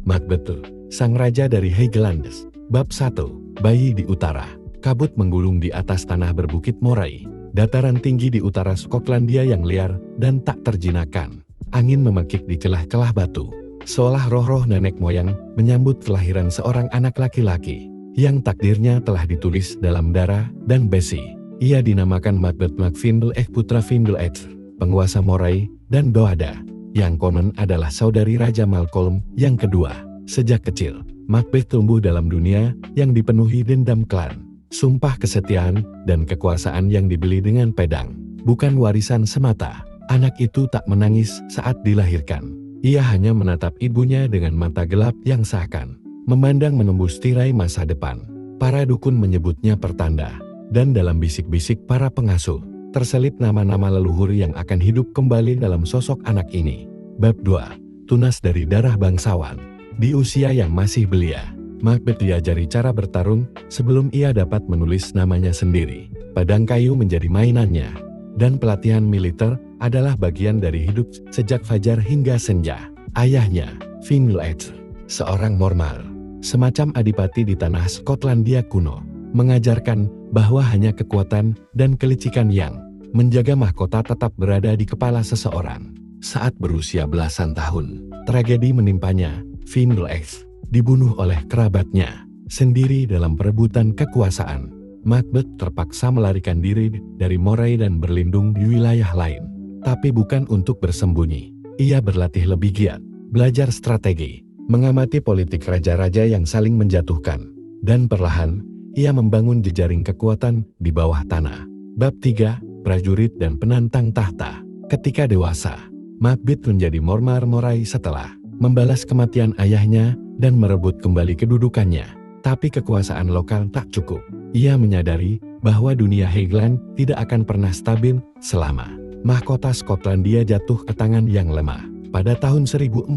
Macbeth, sang raja dari Highlands. Bab 1. Bayi di utara. Kabut menggulung di atas tanah berbukit Moray. Dataran tinggi di utara Skotlandia yang liar dan tak terjinakkan. Angin memekik di celah-celah batu. Seolah roh-roh nenek moyang menyambut kelahiran seorang anak laki-laki yang takdirnya telah ditulis dalam darah dan besi. Ia dinamakan Macbeth MacFindle putra Findle penguasa Moray dan Doada, yang konon adalah saudari Raja Malcolm yang kedua. Sejak kecil, Macbeth tumbuh dalam dunia yang dipenuhi dendam klan, sumpah kesetiaan, dan kekuasaan yang dibeli dengan pedang. Bukan warisan semata, anak itu tak menangis saat dilahirkan. Ia hanya menatap ibunya dengan mata gelap yang seakan memandang menembus tirai masa depan. Para dukun menyebutnya pertanda, dan dalam bisik-bisik para pengasuh, terselip nama-nama leluhur yang akan hidup kembali dalam sosok anak ini. Bab 2. Tunas dari darah bangsawan. Di usia yang masih belia, Macbeth diajari cara bertarung sebelum ia dapat menulis namanya sendiri. Padang kayu menjadi mainannya, dan pelatihan militer adalah bagian dari hidup sejak fajar hingga senja. Ayahnya, Findle seorang Mormal, semacam adipati di tanah Skotlandia kuno, mengajarkan bahwa hanya kekuatan dan kelicikan yang menjaga mahkota tetap berada di kepala seseorang. Saat berusia belasan tahun, tragedi menimpanya. Findle dibunuh oleh kerabatnya sendiri dalam perebutan kekuasaan. Macbeth terpaksa melarikan diri dari Moray dan berlindung di wilayah lain. Tapi bukan untuk bersembunyi. Ia berlatih lebih giat, belajar strategi, mengamati politik raja-raja yang saling menjatuhkan, dan perlahan ia membangun jejaring kekuatan di bawah tanah. Bab 3. Prajurit dan penantang tahta. Ketika dewasa, Macbeth menjadi Mormar Moray setelah membalas kematian ayahnya dan merebut kembali kedudukannya. Tapi kekuasaan lokal tak cukup. Ia menyadari bahwa dunia Highland tidak akan pernah stabil selama mahkota Skotlandia jatuh ke tangan yang lemah. Pada tahun 1040,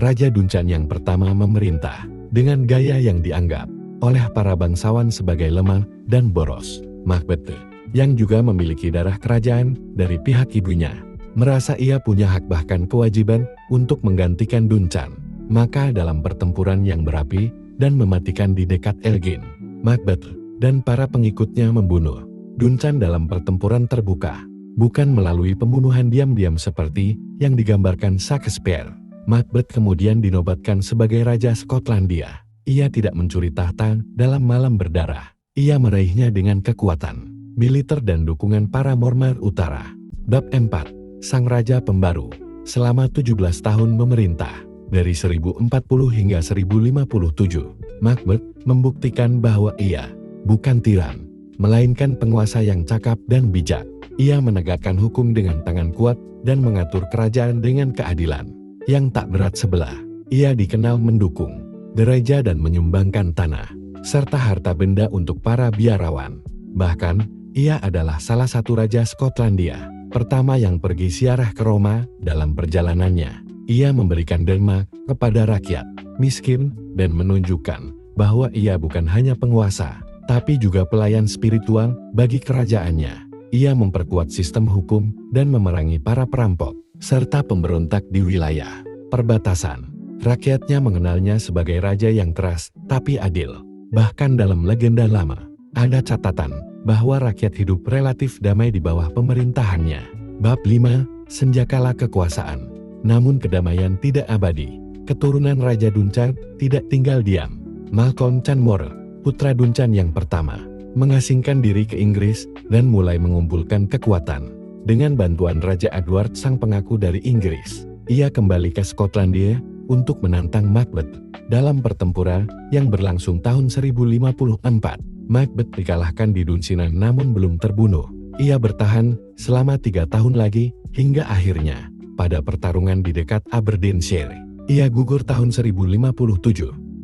Raja Duncan yang pertama memerintah dengan gaya yang dianggap oleh para bangsawan sebagai lemah dan boros. Macbeth, yang juga memiliki darah kerajaan dari pihak ibunya, merasa ia punya hak bahkan kewajiban untuk menggantikan Duncan. Maka dalam pertempuran yang berapi dan mematikan di dekat Elgin, Macbeth dan para pengikutnya membunuh Duncan dalam pertempuran terbuka, bukan melalui pembunuhan diam-diam seperti yang digambarkan Shakespeare. Macbeth kemudian dinobatkan sebagai Raja Skotlandia. Ia tidak mencuri tahta dalam malam berdarah. Ia meraihnya dengan kekuatan militer dan dukungan para Mormar Utara. Bab 4. Sang Raja Pembaru. Selama 17 tahun memerintah, dari 1040 hingga 1057, Macbeth membuktikan bahwa ia bukan tiran, melainkan penguasa yang cakap dan bijak. Ia menegakkan hukum dengan tangan kuat dan mengatur kerajaan dengan keadilan yang tak berat sebelah. Ia dikenal mendukung gereja dan menyumbangkan tanah, serta harta benda untuk para biarawan. Bahkan, ia adalah salah satu Raja Skotlandia pertama yang pergi ziarah ke Roma. Dalam perjalanannya, ia memberikan derma kepada rakyat miskin dan menunjukkan bahwa ia bukan hanya penguasa, tapi juga pelayan spiritual bagi kerajaannya. Ia memperkuat sistem hukum dan memerangi para perampok serta pemberontak di wilayah perbatasan. Rakyatnya mengenalnya sebagai raja yang keras tapi adil. Bahkan dalam legenda lama, ada catatan bahwa rakyat hidup relatif damai di bawah pemerintahannya. Bab 5. Senjakala kekuasaan. Namun kedamaian tidak abadi. Keturunan Raja Duncan tidak tinggal diam. Malcolm Canmore, putra Duncan yang pertama, mengasingkan diri ke Inggris dan mulai mengumpulkan kekuatan. Dengan bantuan Raja Edward sang pengaku dari Inggris, ia kembali ke Skotlandia untuk menantang Macbeth. Dalam pertempuran yang berlangsung tahun 1054, Macbeth dikalahkan di Dunsinane namun belum terbunuh. Ia bertahan selama 3 tahun lagi hingga akhirnya pada pertarungan di dekat Aberdeenshire, ia gugur tahun 1057.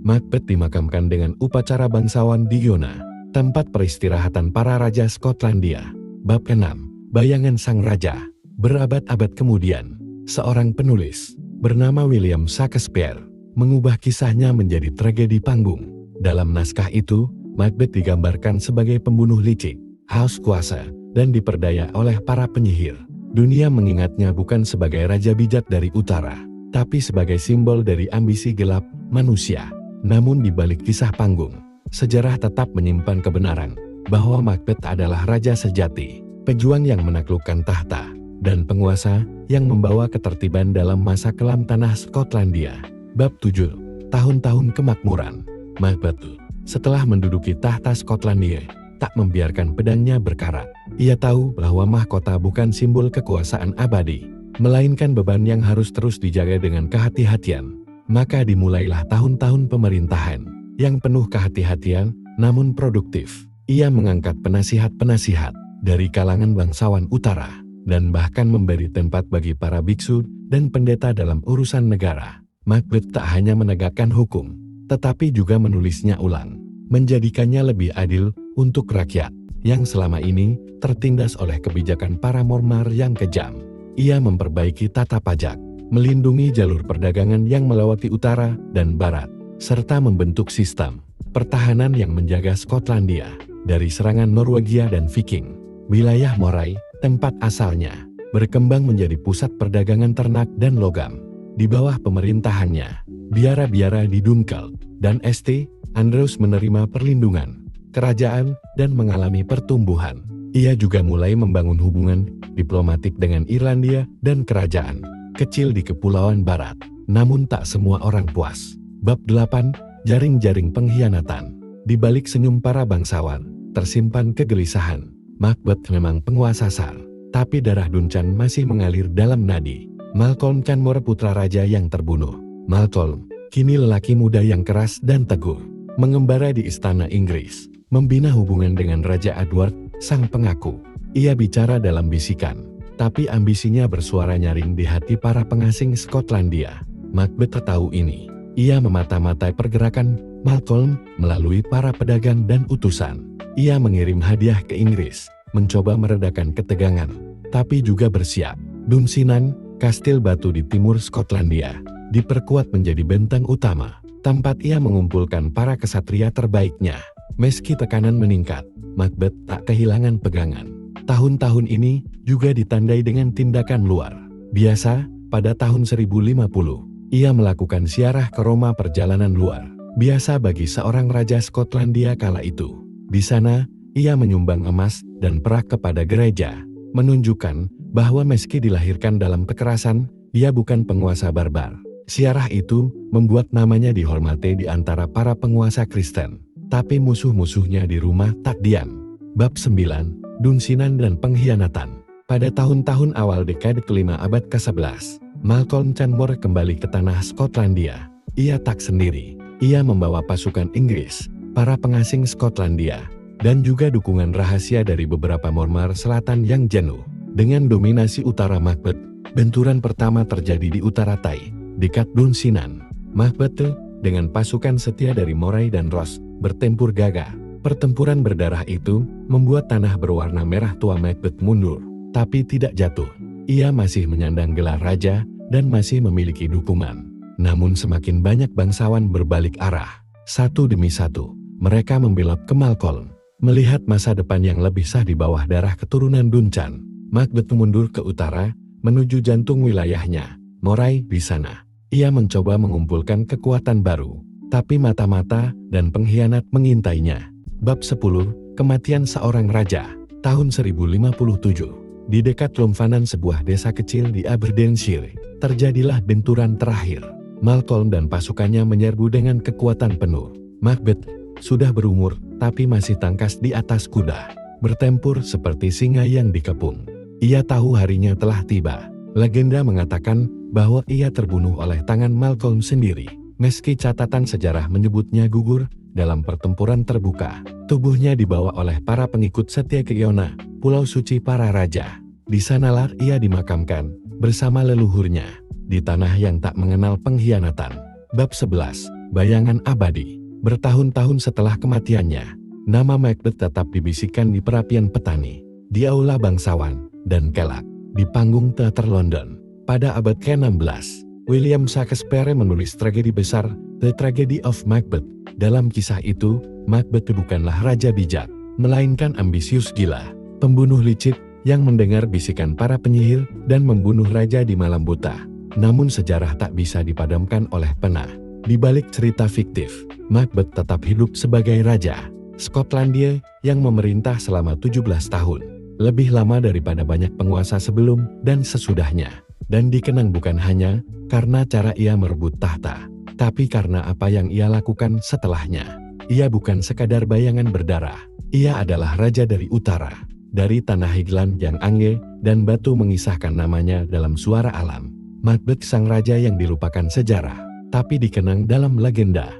Macbeth dimakamkan dengan upacara bangsawan di Iona, tempat peristirahatan para raja Skotlandia. Bab 6. Bayangan Sang Raja. Berabad-abad kemudian, seorang penulis bernama William Shakespeare mengubah kisahnya menjadi tragedi panggung. Dalam naskah itu, Macbeth digambarkan sebagai pembunuh licik, haus kuasa, dan diperdaya oleh para penyihir. Dunia mengingatnya bukan sebagai raja bijak dari utara, tapi sebagai simbol dari ambisi gelap manusia. Namun di balik kisah panggung, sejarah tetap menyimpan kebenaran bahwa Macbeth adalah raja sejati, pejuang yang menaklukkan tahta, dan penguasa yang membawa ketertiban dalam masa kelam tanah Skotlandia. Bab 7. Tahun-tahun kemakmuran. Macbeth, setelah menduduki tahta Skotlandia, tak membiarkan pedangnya berkarat. Ia tahu bahwa mahkota bukan simbol kekuasaan abadi, melainkan beban yang harus terus dijaga dengan kehati-hatian. Maka dimulailah tahun-tahun pemerintahan yang penuh kehati-hatian namun produktif. Ia mengangkat penasihat-penasihat dari kalangan bangsawan utara dan bahkan memberi tempat bagi para biksu dan pendeta dalam urusan negara. Macbeth tak hanya menegakkan hukum, tetapi juga menulisnya ulang, menjadikannya lebih adil untuk rakyat yang selama ini tertindas oleh kebijakan para mormar yang kejam. Ia memperbaiki tata pajak, melindungi jalur perdagangan yang melewati utara dan barat, serta membentuk sistem pertahanan yang menjaga Skotlandia dari serangan Norwegia dan Viking. Wilayah Moray, tempat asalnya, berkembang menjadi pusat perdagangan ternak dan logam. Di bawah pemerintahannya, biara-biara di Dunkeld dan St. Andrews menerima perlindungan kerajaan dan mengalami pertumbuhan. Ia juga mulai membangun hubungan diplomatik dengan Irlandia dan kerajaan kecil di Kepulauan Barat. Namun tak semua orang puas. Bab 8. Jaring-jaring pengkhianatan. Di balik senyum para bangsawan, tersimpan kegelisahan. Macbeth memang penguasa SAR, tapi darah Duncan masih mengalir dalam nadi. Malcolm Canmore putra raja yang terbunuh. Malcolm, kini lelaki muda yang keras dan teguh, mengembara di istana Inggris, membina hubungan dengan Raja Edward, sang pengaku. Ia bicara dalam bisikan, tapi ambisinya bersuara nyaring di hati para pengasing Skotlandia. Macbeth tahu ini. Ia memata-matai pergerakan Malcolm melalui para pedagang dan utusan. Ia mengirim hadiah ke Inggris, mencoba meredakan ketegangan, tapi juga bersiap. Dunsinane, kastil batu di timur Skotlandia, diperkuat menjadi benteng utama, tempat ia mengumpulkan para kesatria terbaiknya. Meski tekanan meningkat, Macbeth tak kehilangan pegangan. Tahun-tahun ini juga ditandai dengan tindakan luar biasa. Pada tahun 1050, ia melakukan ziarah ke Roma, perjalanan luar biasa bagi seorang raja Skotlandia kala itu. Di sana, ia menyumbang emas dan perak kepada gereja, menunjukkan bahwa meski dilahirkan dalam kekerasan, ia bukan penguasa barbar. Ziarah itu membuat namanya dihormati di antara para penguasa Kristen, tapi musuh-musuhnya di rumah tak diam. Bab 9. Dunsinane dan pengkhianatan. Pada tahun-tahun awal dekade kelima abad ke-11, Malcolm Canmore kembali ke tanah Skotlandia. Ia tak sendiri. Ia membawa pasukan Inggris, para pengasing Skotlandia, dan juga dukungan rahasia dari beberapa mormar selatan yang jenuh dengan dominasi utara Macbeth. Benturan pertama terjadi di utara Tay, dekat Dunsinane. Macbeth dengan pasukan setia dari Moray dan Ross bertempur gagah. Pertempuran berdarah itu membuat tanah berwarna merah tua Macbeth mundur, tapi tidak jatuh. Ia masih menyandang gelar raja dan masih memiliki dukungan. Namun semakin banyak bangsawan berbalik arah. Satu demi satu, mereka membelot ke Malcolm. Melihat masa depan yang lebih sah di bawah darah keturunan Duncan, Macbeth mundur ke utara, menuju jantung wilayahnya, Moray. Di sana, ia mencoba mengumpulkan kekuatan baru, tapi mata-mata dan pengkhianat mengintainya. Bab 10. Kematian seorang raja. Tahun 1057. Di dekat Lomfanan, sebuah desa kecil di Aberdeenshire, terjadilah benturan terakhir. Malcolm dan pasukannya menyerbu dengan kekuatan penuh. Macbeth sudah berumur, tapi masih tangkas di atas kuda, bertempur seperti singa yang dikepung. Ia tahu harinya telah tiba. Legenda mengatakan bahwa ia terbunuh oleh tangan Malcolm sendiri. Meski catatan sejarah menyebutnya gugur dalam pertempuran terbuka, tubuhnya dibawa oleh para pengikut setia ke Iona, pulau suci para raja. Di sanalah ia dimakamkan bersama leluhurnya, di tanah yang tak mengenal pengkhianatan. Bab 11. Bayangan abadi. Bertahun-tahun setelah kematiannya, nama Macbeth tetap dibisikkan di perapian petani, di aula bangsawan, dan kelak, di panggung teater London. Pada abad ke-16, William Shakespeare menulis tragedi besar, The Tragedy of Macbeth. Dalam kisah itu, Macbeth bukanlah raja bijak, melainkan ambisius gila, pembunuh licik yang mendengar bisikan para penyihir dan membunuh raja di malam buta. Namun sejarah tak bisa dipadamkan oleh pena. Di balik cerita fiktif, Macbeth tetap hidup sebagai raja Skotlandia yang memerintah selama 17 tahun. Lebih lama daripada banyak penguasa sebelum dan sesudahnya. Dan dikenang bukan hanya karena cara ia merebut tahta, tapi karena apa yang ia lakukan setelahnya. Ia bukan sekadar bayangan berdarah. Ia adalah raja dari utara, dari tanah Highland yang angge dan batu mengisahkan namanya dalam suara alam. Macbeth sang raja yang dilupakan sejarah, tapi dikenang dalam legenda.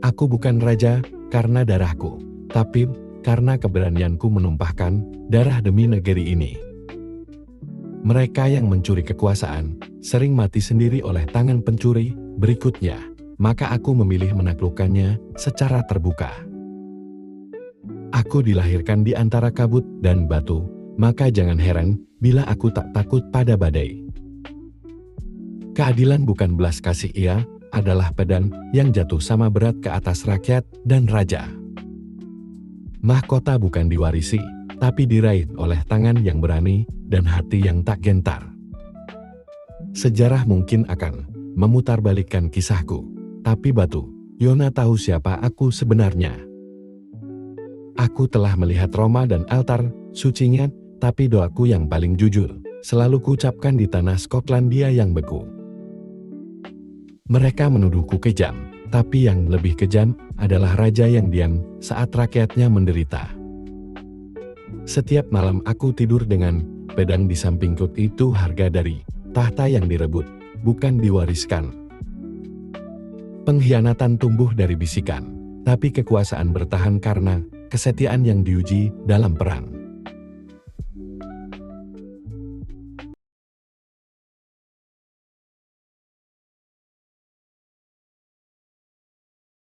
Aku bukan raja karena darahku, tapi karena keberanianku menumpahkan darah demi negeri ini. Mereka yang mencuri kekuasaan sering mati sendiri oleh tangan pencuri berikutnya, maka aku memilih menaklukkannya secara terbuka. Aku dilahirkan di antara kabut dan batu, maka jangan heran bila aku tak takut pada badai. Keadilan bukan belas kasih, ia adalah pedang yang jatuh sama berat ke atas rakyat dan raja. Mahkota bukan diwarisi, tapi diraih oleh tangan yang berani dan hati yang tak gentar. Sejarah mungkin akan memutarbalikkan kisahku, tapi batu, Yona tahu siapa aku sebenarnya. Aku telah melihat Roma dan altar sucinya, tapi doaku yang paling jujur selalu kuucapkan di tanah Skotlandia yang beku. Mereka menuduhku kejam, tapi yang lebih kejam adalah raja yang diam saat rakyatnya menderita. Setiap malam aku tidur dengan pedang di sampingku. Itu harga dari tahta yang direbut, bukan diwariskan. Pengkhianatan tumbuh dari bisikan, tapi kekuasaan bertahan karena kesetiaan yang diuji dalam perang.